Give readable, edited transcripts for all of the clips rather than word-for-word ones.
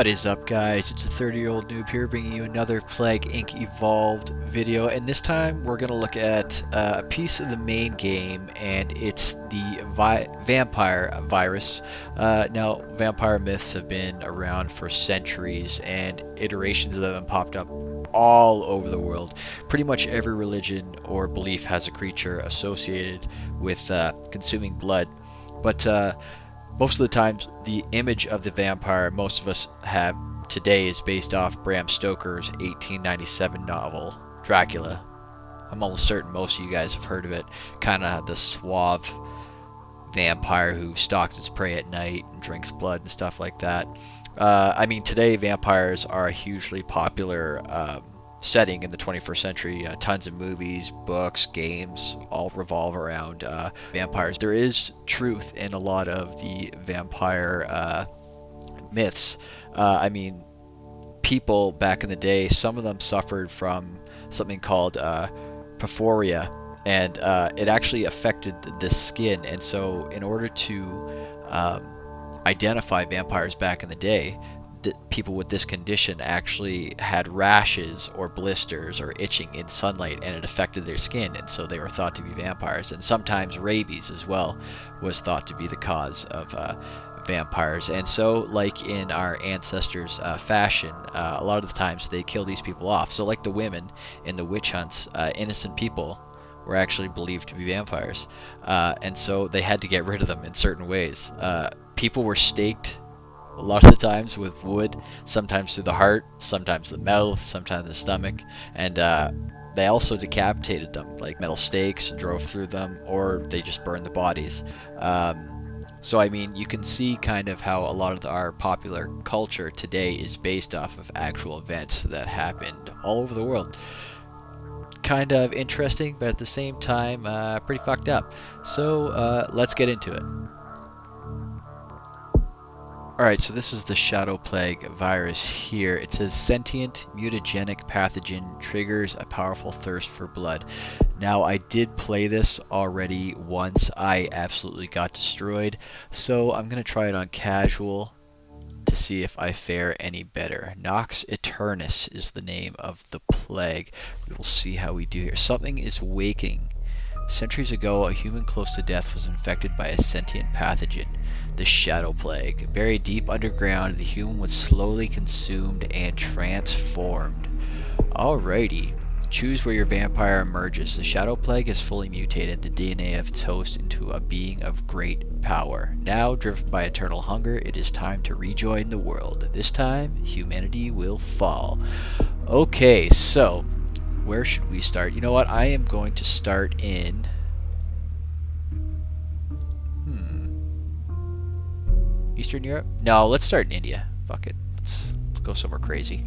What is up, guys? It's a 30-year-old noob here bringing you another Plague Inc. Evolved video, and this time we're going to look at a piece of the main game, and it's the vampire virus. Now, vampire myths have been around for centuries, and iterations of them have popped up all over the world. Pretty much every religion or belief has a creature associated with consuming blood, but most of the times, the image of the vampire most of us have today is based off Bram Stoker's 1897 novel, Dracula. I'm almost certain most of you guys have heard of it. Kind of the suave vampire who stalks its prey at night and drinks blood and stuff like that. I mean, today vampires are a hugely popular setting in the 21st century. Tons of movies, books, games all revolve around vampires. There is truth in a lot of the vampire myths. I mean, people back in the day, some of them suffered from something called porphyria, and it actually affected the skin. And so in order to identify vampires back in the day, people with this condition actually had rashes or blisters or itching in sunlight, and it affected their skin, and so they were thought to be vampires. And sometimes rabies as well was thought to be the cause of vampires. And so, like in our ancestors' fashion, a lot of the times they kill these people off. So like the women in the witch hunts, innocent people were actually believed to be vampires, and so they had to get rid of them in certain ways. People were staked a lot of the times with wood, sometimes through the heart, sometimes the mouth, sometimes the stomach, and they also decapitated them, like metal stakes, drove through them, or they just burned the bodies. So I mean, you can see kind of how a lot of our popular culture today is based off of actual events that happened all over the world. Kind of interesting, but at the same time, pretty fucked up. So let's get into it. Alright, so this is the Shadow Plague virus here. It says sentient mutagenic pathogen triggers a powerful thirst for blood. Now, I did play this already once. I absolutely got destroyed. So I'm going to try it on casual to see if I fare any better. Nox Eternus is the name of the plague. We will see how we do here. Something is waking. Centuries ago, a human close to death was infected by a sentient pathogen, the Shadow Plague. Buried deep underground, the human was slowly consumed and transformed. Alrighty. Choose where your vampire emerges. The Shadow Plague has fully mutated the DNA of its host into a being of great power. Now, driven by eternal hunger, it is time to rejoin the world. This time, humanity will fall. Okay, so where should we start? You know what? I am going to start in Eastern Europe? No, let's start in India. Fuck it. Let's go somewhere crazy.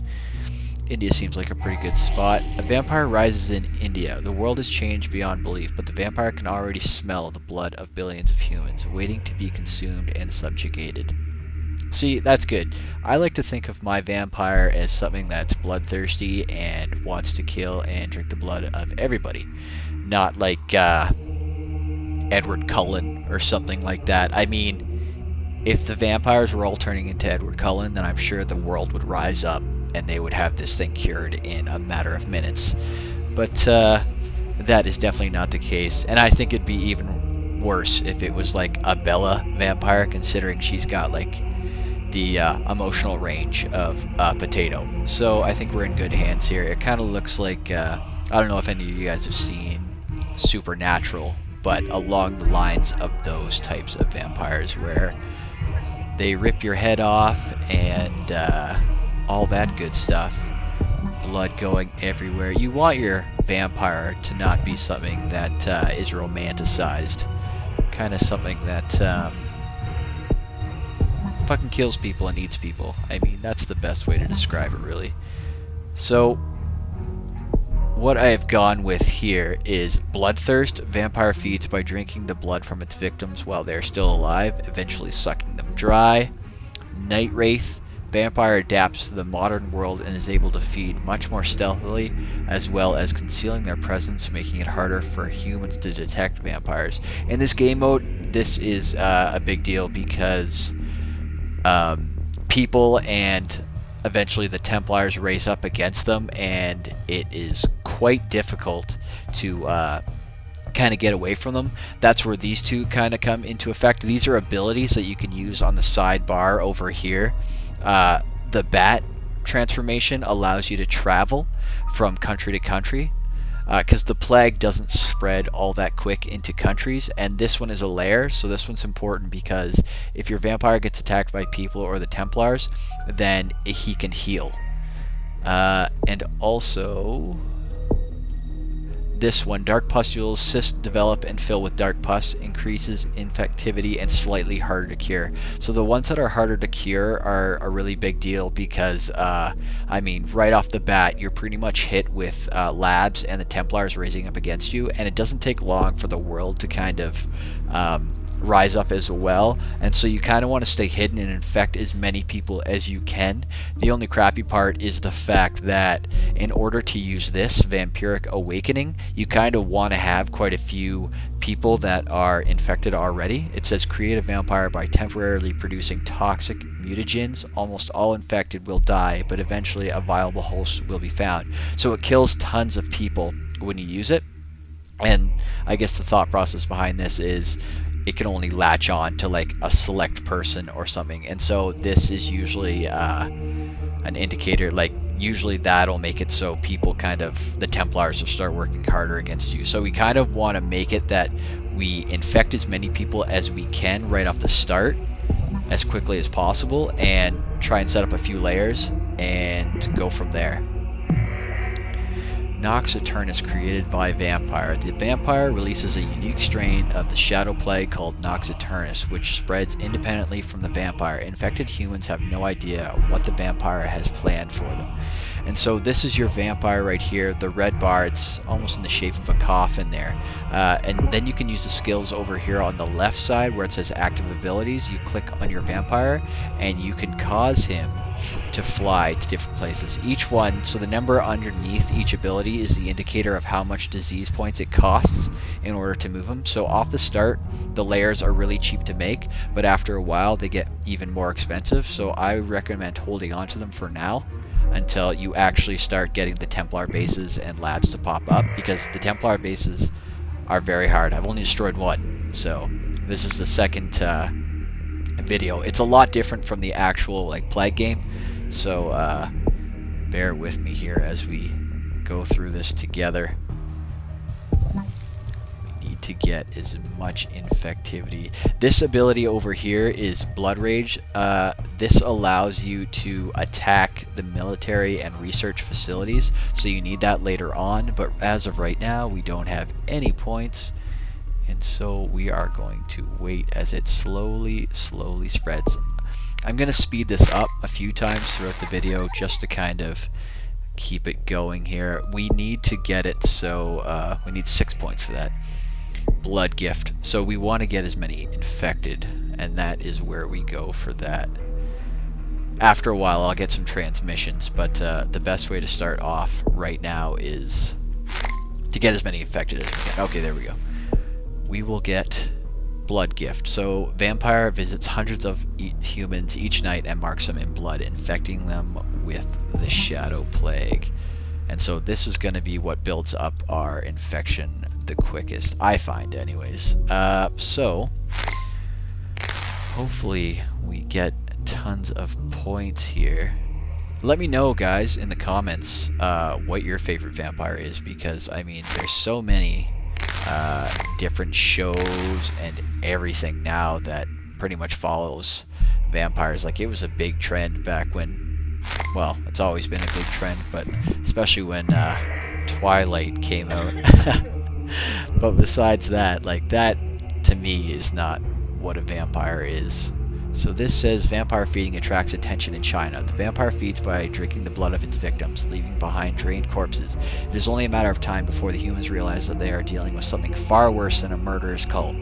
India seems like a pretty good spot. A vampire rises in India. The world has changed beyond belief, but the vampire can already smell the blood of billions of humans, waiting to be consumed and subjugated. See, that's good. I like to think of my vampire as something that's bloodthirsty and wants to kill and drink the blood of everybody. Not like Edward Cullen or something like that. I mean, if the vampires were all turning into Edward Cullen, then I'm sure the world would rise up and they would have this thing cured in a matter of minutes. But that is definitely not the case. And I think it'd be even worse if it was like a Bella vampire, considering she's got like the emotional range of potato. So I think we're in good hands here. It kind of looks like, I don't know if any of you guys have seen Supernatural, but along the lines of those types of vampires where they rip your head off and all that good stuff. Blood going everywhere. You want your vampire to not be something that is romanticized. Kind of something that fucking kills people and eats people. I mean, that's the best way to describe it, really. So, what I have gone with here is Bloodthirst. Vampire feeds by drinking the blood from its victims while they are still alive, eventually sucking them dry. Night Wraith. Vampire adapts to the modern world and is able to feed much more stealthily, as well as concealing their presence, making it harder for humans to detect vampires. In this game mode, this is a big deal because people and eventually the Templars raise up against them, and it is quite difficult to kind of get away from them. That's where these two kind of come into effect. These are abilities that you can use on the sidebar over here. The bat transformation allows you to travel from country to country, because the plague doesn't spread all that quick into countries, and this one is a lair, so this one's important because if your vampire gets attacked by people or the Templars, then he can heal. And also this one, dark pustules, cysts develop and fill with dark pus, increases infectivity and slightly harder to cure. So the ones that are harder to cure are a really big deal because, I mean, right off the bat, you're pretty much hit with labs and the Templars raising up against you, and it doesn't take long for the world to kind of rise up as well, and so you kind of want to stay hidden and infect as many people as you can. The only crappy part is the fact that in order to use this Vampiric Awakening, you kind of want to have quite a few people that are infected already. It says create a vampire by temporarily producing toxic mutagens. Almost all infected will die, but eventually a viable host will be found. So it kills tons of people when you use it, and I guess the thought process behind this is it can only latch on to like a select person or something, and so this is usually an indicator, like usually that'll make it so people kind of, the Templars will start working harder against you. So we kind of want to make it that we infect as many people as we can right off the start as quickly as possible, and try and set up a few layers and go from there. Nox Eternus created by Vampire. The Vampire releases a unique strain of the Shadow Plague called Nox Eternus, which spreads independently from the Vampire. Infected humans have no idea what the Vampire has planned for them. And so this is your Vampire right here, the red bar. It's almost in the shape of a coffin there. And then you can use the skills over here on the left side where it says active abilities. You click on your Vampire and you can cause him to fly to different places. Each one, so the number underneath each ability is the indicator of how much disease points it costs in order to move them. So off the start, the layers are really cheap to make, but after a while they get even more expensive. So I recommend holding on to them for now until you actually start getting the Templar bases and labs to pop up, because the Templar bases are very hard. I've only destroyed one, so this is the second video. It's a lot different from the actual like plague game, so bear with me here as we go through this together. We need to get as much infectivity. This ability over here is Blood Rage. This allows you to attack the military and research facilities, so you need that later on, but as of right now we don't have any points. And so we are going to wait as it slowly spreads. I'm going to speed this up a few times throughout the video just to kind of keep it going here. We need to get it, so we need 6 points for that. Blood Gift. So we want to get as many infected, and that is where we go for that. After a while I'll get some transmissions, but the best way to start off right now is to get as many infected as we can. Okay, there we go. We will get Blood Gift. So Vampire visits hundreds of humans each night and marks them in blood, infecting them with the Shadow Plague. And so this is going to be what builds up our infection the quickest, I find anyways. So hopefully we get tons of points here. Let me know, guys, in the comments what your favorite vampire is, because I mean there's so many different shows and everything now that pretty much follows vampires. Like, it was a big trend back when, well, it's always been a big trend, but especially when Twilight came out. But besides that, like, that to me is not what a vampire is. So this says vampire feeding attracts attention in China. The vampire feeds by drinking the blood of its victims, leaving behind drained corpses. It is only a matter of time before the humans realize that they are dealing with something far worse than a murderous cult.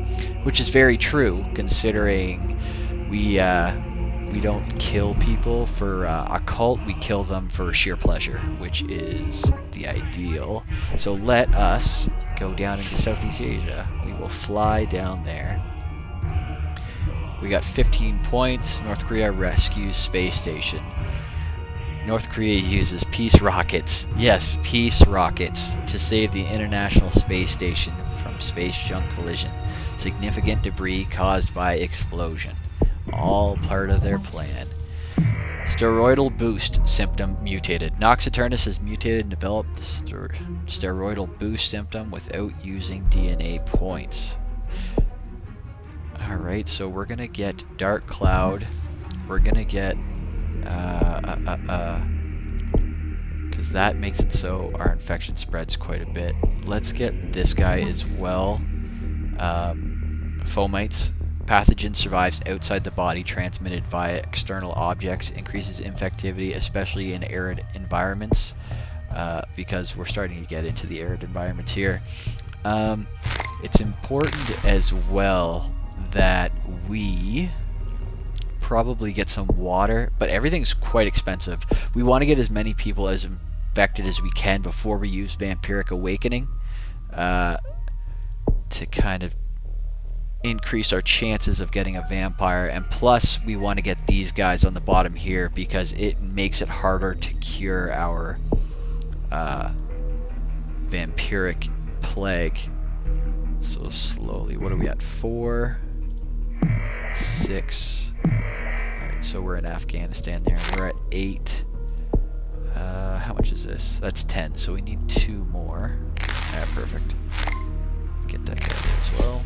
Which is very true, considering we don't kill people for a cult, we kill them for sheer pleasure, which is the ideal. So let us go down into Southeast Asia. We will fly down there. We got 15 points. North Korea rescues space station. North Korea uses peace rockets, yes, peace rockets, to save the International Space Station from space junk collision. Significant debris caused by explosion. All part of their plan. Steroidal boost symptom mutated. Nox Aeternus has mutated and developed the steroidal boost symptom without using DNA points. Alright, so we're gonna get Dark Cloud. We're gonna get because that makes it so our infection spreads quite a bit. Let's get this guy as well. Fomites. Pathogen survives outside the body, transmitted via external objects, increases infectivity, especially in arid environments, because we're starting to get into the arid environments here. It's important as well that we probably get some water, but everything's quite expensive. We want to get as many people as infected as we can before we use Vampiric Awakening to kind of increase our chances of getting a vampire, and plus we want to get these guys on the bottom here because it makes it harder to cure our vampiric plague. So slowly, what are we at? 4, 6. Alright, so we're in Afghanistan there. We're at 8. How much is this? That's 10, so we need 2 more. Yeah, perfect. Get that guy there as well.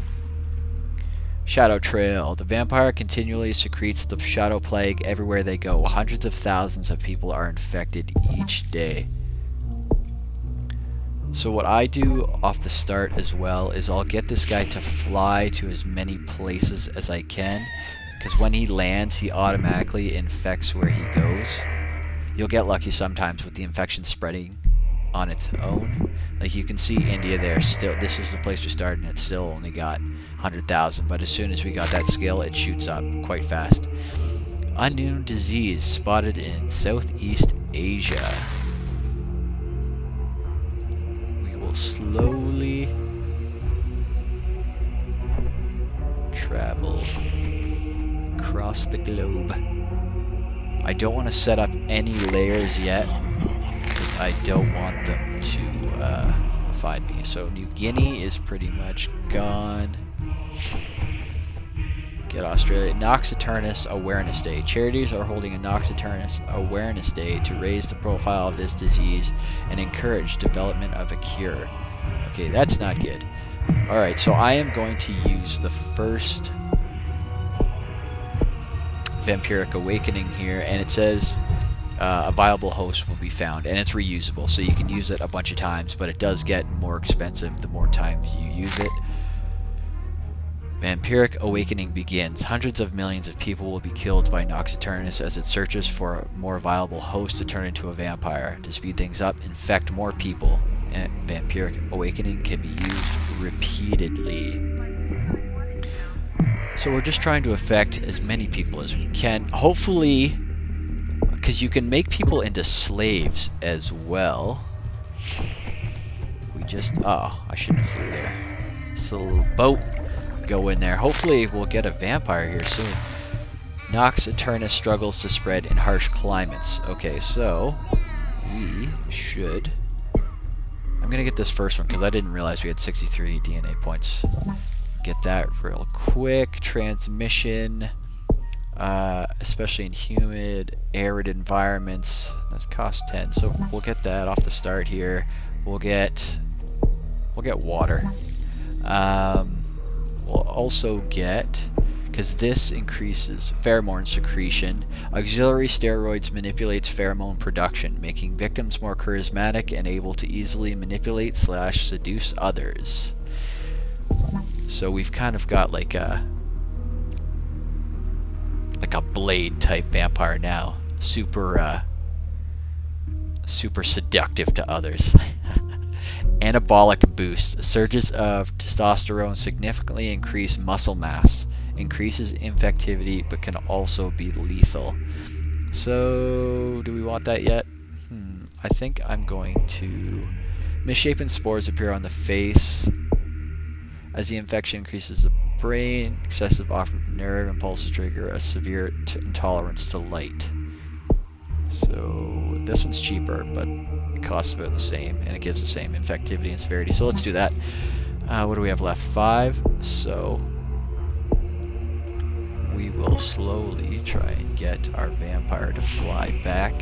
Shadow Trail. The vampire continually secretes the shadow plague everywhere they go. Hundreds of thousands of people are infected each day. So what I do off the start as well is I'll get this guy to fly to as many places as I can, because when he lands he automatically infects where he goes. You'll get lucky sometimes with the infection spreading on its own. Like you can see India there, still this is the place we started and it still only got 100,000, but as soon as we got that skill it shoots up quite fast. Unknown disease spotted in Southeast Asia. We will slowly travel across the globe. I don't want to set up any layers yet because I don't want them to find me. So New Guinea is pretty much gone. Get Australia. Nox Aeternus Awareness Day. Charities are holding a Nox Aeternus Awareness Day to raise the profile of this disease and encourage development of a cure. Okay, that's not good. Alright, so I am going to use the first Vampiric Awakening here, and it says a viable host will be found, and it's reusable, so you can use it a bunch of times, but it does get more expensive the more times you use it. Vampiric Awakening begins. Hundreds of millions of people will be killed by Nox Aeternus as it searches for a more viable host to turn into a vampire. To speed things up, infect more people. And Vampiric Awakening can be used repeatedly. So we're just trying to affect as many people as we can. Hopefully, because you can make people into slaves as well. We just... oh, I shouldn't have flew there. It's a little boat. Go in there. Hopefully we'll get a vampire here soon. Nox Aeternus struggles to spread in harsh climates. Okay, so we should... I'm gonna get this first one because I didn't realize we had 63 DNA points. Get that real quick. Transmission, especially in humid, arid environments. That costs 10, so we'll get that off the start here. We'll get water. We'll also get, because this increases pheromone secretion, auxiliary steroids manipulates pheromone production, making victims more charismatic and able to easily manipulate / seduce others. So we've kind of got like a Blade type vampire now. Super seductive to others. Anabolic boost. Surges of testosterone significantly increase muscle mass. Increases infectivity but can also be lethal. So do we want that yet? I think I'm going to... Misshapen spores appear on the face. As the infection increases the brain, excessive optic nerve impulses trigger a severe intolerance to light. So this one's cheaper, but it costs about the same, and it gives the same infectivity and severity. So let's do that. What do we have left? 5. So we will slowly try and get our vampire to fly back.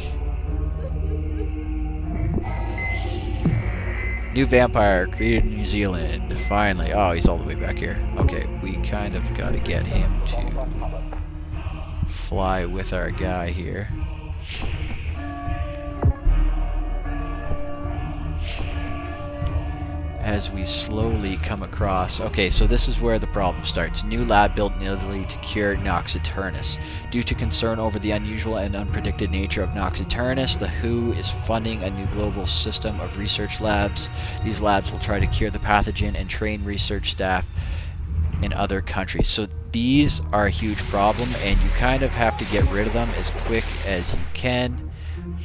New vampire created in New Zealand. Finally. Oh, he's all the way back here. Okay, we kind of got to get him to fly with our guy here. As we slowly come across. Okay, so this is where the problem starts. New lab built in Italy to cure Nox Aeternus. Due to concern over the unusual and unpredicted nature of Nox Aeternus, the WHO is funding a new global system of research labs. These labs will try to cure the pathogen and train research staff in other countries. So these are a huge problem, and you kind of have to get rid of them as quick as you can,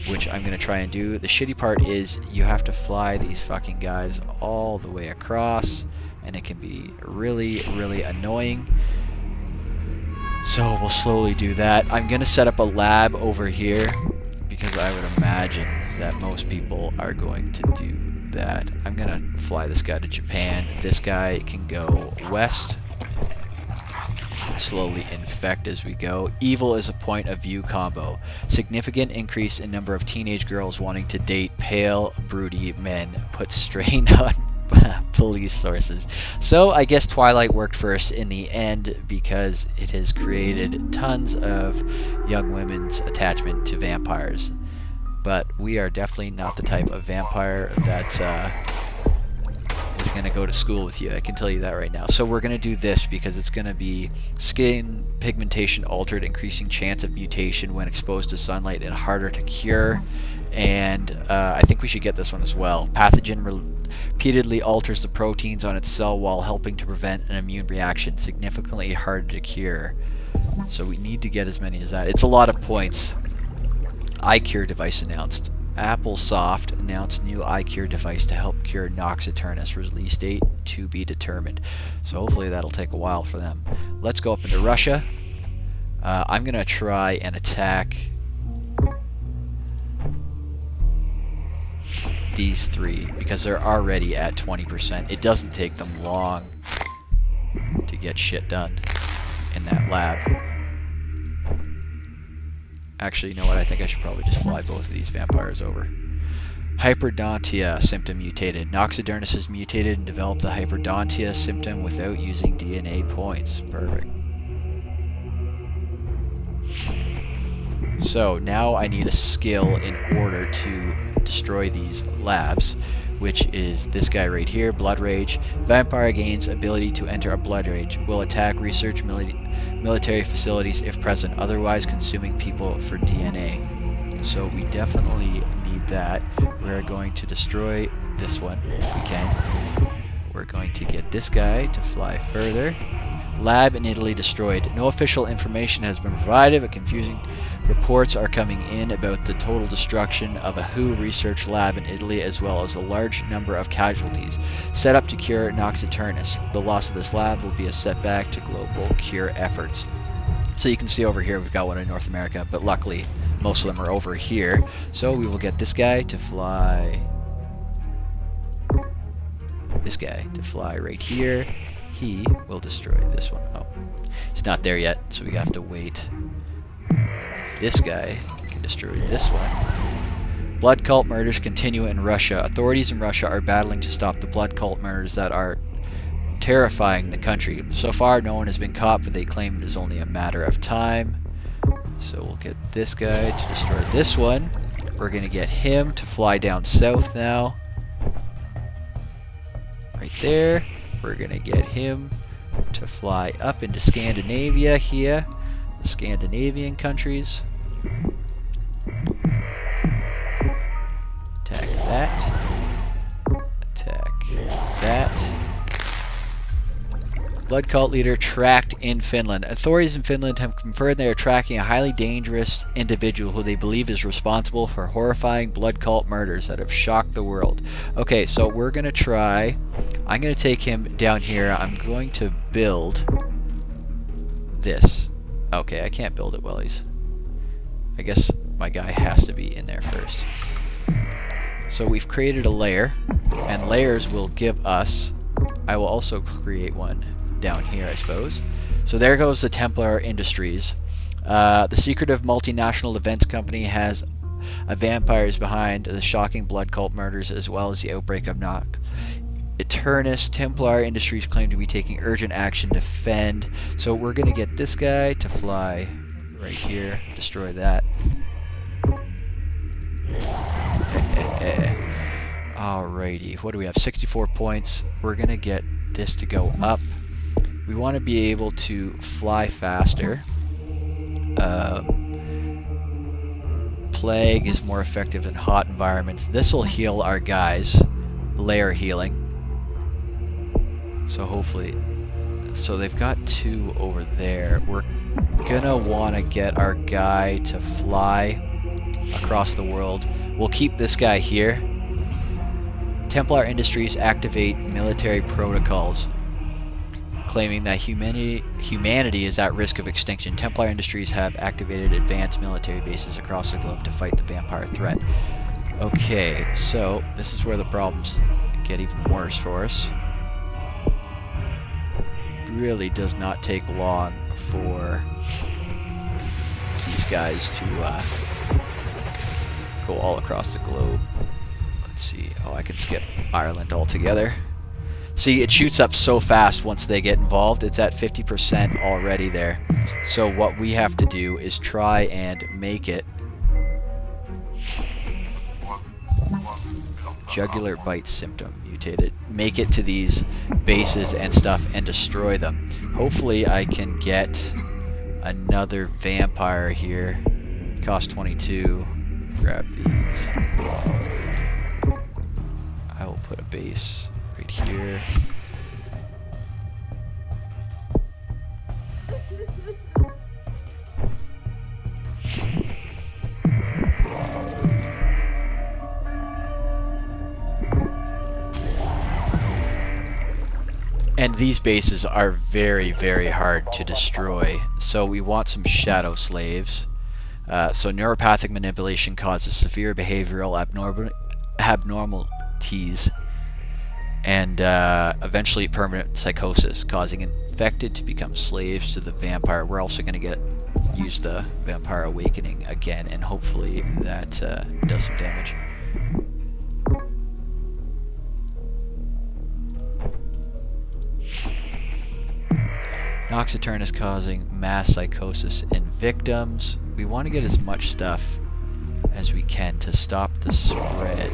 which I'm going to try and do. The shitty part is you have to fly these fucking guys all the way across, and it can be really, really annoying. So we'll slowly do that. I'm going to set up a lab over here because I would imagine that most people are going to do that. I'm going to fly this guy to Japan. This guy can go west. Slowly infect as we go. Evil is a point of view combo. Significant increase in number of teenage girls wanting to date pale, broody men puts strain on police sources. So I guess Twilight worked first in the end because it has created tons of young women's attachment to vampires. But we are definitely not the type of vampire that is going to go to school with you. I can tell you that right now. So we're going to do this because it's going to be skin pigmentation altered, increasing chance of mutation when exposed to sunlight and harder to cure. And I think we should get this one as well. Pathogen repeatedly alters the proteins on its cell wall, helping to prevent an immune reaction, significantly harder to cure. So we need to get as many as that. It's a lot of points. iCure device announced. AppleSoft announced new iCure device to help cure Nox Aeternus. Release date to be determined. So hopefully that'll take a while for them. Let's go up into Russia. I'm going to try and attack these 3 because they're already at 20%. It doesn't take them long to get shit done in that lab. Actually, you know what? I think I should probably just fly both of these vampires over. Hyperdontia symptom mutated. Nox Aeternus has mutated and developed the hyperdontia symptom without using DNA points. Perfect. So now I need a skill in order to destroy these labs, which is this guy right here, Blood Rage. Vampire gains ability to enter a Blood Rage. Will attack research military facilities if present, otherwise consuming people for DNA. So we definitely need that. We're going to destroy this one if we can. We're going to get this guy to fly further. Lab in Italy destroyed. No official information has been provided, but confusing reports are coming in about the total destruction of a WHO research lab in Italy, as well as a large number of casualties. Set up to cure Nox Aeternus. The loss of this lab will be a setback to global cure efforts. So you can see over here we've got one in North America, but luckily most of them are over here. So we will get this guy to fly. This guy to fly right here. He will destroy this one. Oh, he's not there yet, so we have to wait. This guy can destroy this one. Blood cult murders continue in Russia. Authorities in Russia are battling to stop the blood cult murders that are terrifying the country. So far, no one has been caught, but they claim it is only a matter of time. So we'll get this guy to destroy this one. We're going to get him to fly down south now. Right there. We're going to get him to fly up into Scandinavia here. The Scandinavian countries. Attack that. Attack that. Blood cult leader tracked in Finland. Authorities in Finland have confirmed they are tracking a highly dangerous individual who they believe is responsible for horrifying blood cult murders that have shocked the world. Okay, so we're going to try. I'm going to take him down here. I'm going to build this. Okay, I can't build it while he's... I guess my guy has to be in there first. So we've created a layer, and layers will give us, I will also create one down here, I suppose. So there goes the Templar Industries. The secretive multinational events company has vampires behind the shocking blood cult murders, as well as the outbreak of Nox Eternus. Templar Industries claim to be taking urgent action to defend. So we're going to get this guy to fly right here, destroy that. Alrighty, what do we have? 64 points. We're going to get this to go up. We want to be able to fly faster. Plague is more effective in hot environments. This will heal our guys. Layer healing. So hopefully, so they've got 2 over there. We're gonna want to get our guy to fly across the world. We'll keep this guy here. Templar Industries activate military protocols, claiming that humanity is at risk of extinction. Templar Industries have activated advanced military bases across the globe to fight the vampire threat. Okay, so this is where the problems get even worse for us. Really does not take long for these guys to go all across the globe. Let's see. Oh, I can skip Ireland altogether. See, it shoots up so fast once they get involved. It's at 50% already there. So what we have to do is try and make it. Jugular bite symptom mutated. Make it to these bases and stuff and destroy them. Hopefully I can get another vampire here. Cost 22. Grab these. I will put a base right here. And these bases are very, very hard to destroy, so we want some shadow slaves. So neuropathic manipulation causes severe behavioral abnormalities and eventually permanent psychosis, causing infected to become slaves to the vampire. We're also going to use the Vampire Awakening again, and hopefully that does some damage. Nox Eternus causing mass psychosis in victims. We want to get as much stuff as we can to stop the spread.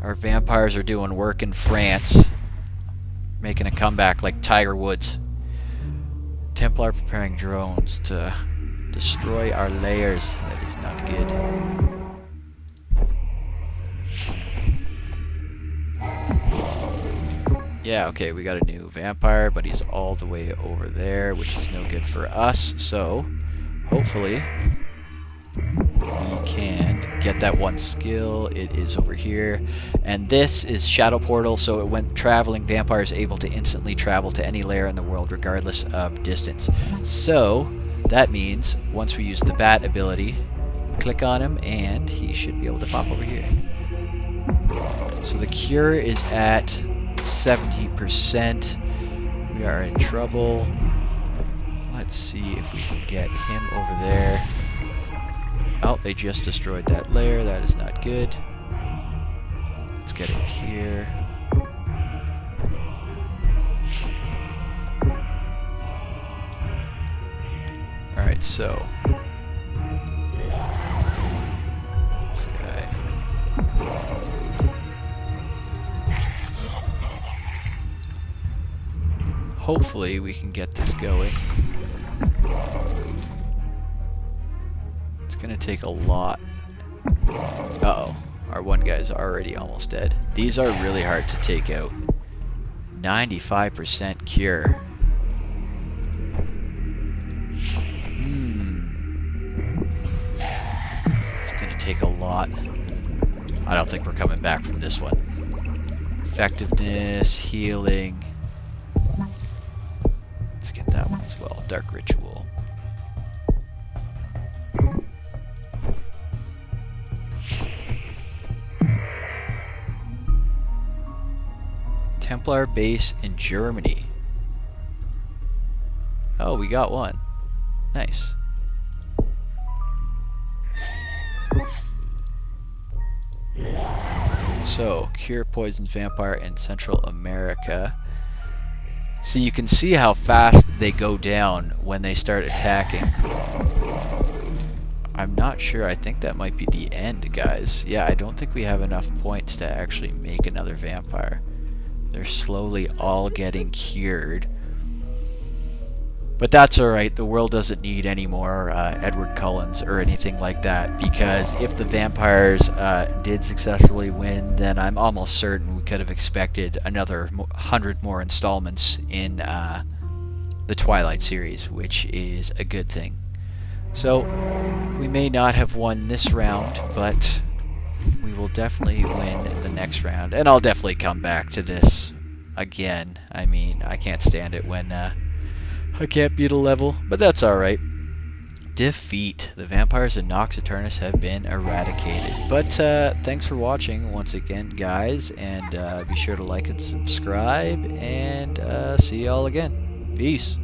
Our vampires are doing work in France, making a comeback like Tiger Woods. Templar preparing drones to destroy our layers. That is not good. Yeah, okay, we got a new vampire, but he's all the way over there, which is no good for us. So, hopefully, we can get that one skill. It is over here. And this is Shadow Portal, so when traveling, vampires able to instantly travel to any layer in the world, regardless of distance. So, that means, once we use the Bat ability, click on him, and he should be able to pop over here. So the cure is at 70%. We are in trouble. Let's see if we can get him over there. Oh, they just destroyed that layer. That is not good. Let's get him here. Alright, so this guy. Hopefully we can get this going. It's gonna take a lot. Uh-oh, our one guy's already almost dead. These are really hard to take out. 95% cure. It's gonna take a lot. I don't think we're coming back from this one. Effectiveness, healing. Let's get that one as well. Dark Ritual. Templar base in Germany. Oh, we got one. Nice. So, cure poisons vampire in Central America. So you can see how fast they go down when they start attacking. I'm not sure. I think that might be the end, guys. Yeah, I don't think we have enough points to actually make another vampire. They're slowly all getting cured. But that's alright, the world doesn't need any more Edward Cullens or anything like that, because if the vampires did successfully win, then I'm almost certain we could have expected another 100 more installments in the Twilight series, which is a good thing. So, we may not have won this round, but we will definitely win the next round, and I'll definitely come back to this again. I mean, I can't stand it when I can't beat a level, but that's alright. Defeat. The vampires in Nox Aeternus have been eradicated. But thanks for watching once again, guys, and be sure to like and subscribe, and see y'all again. Peace.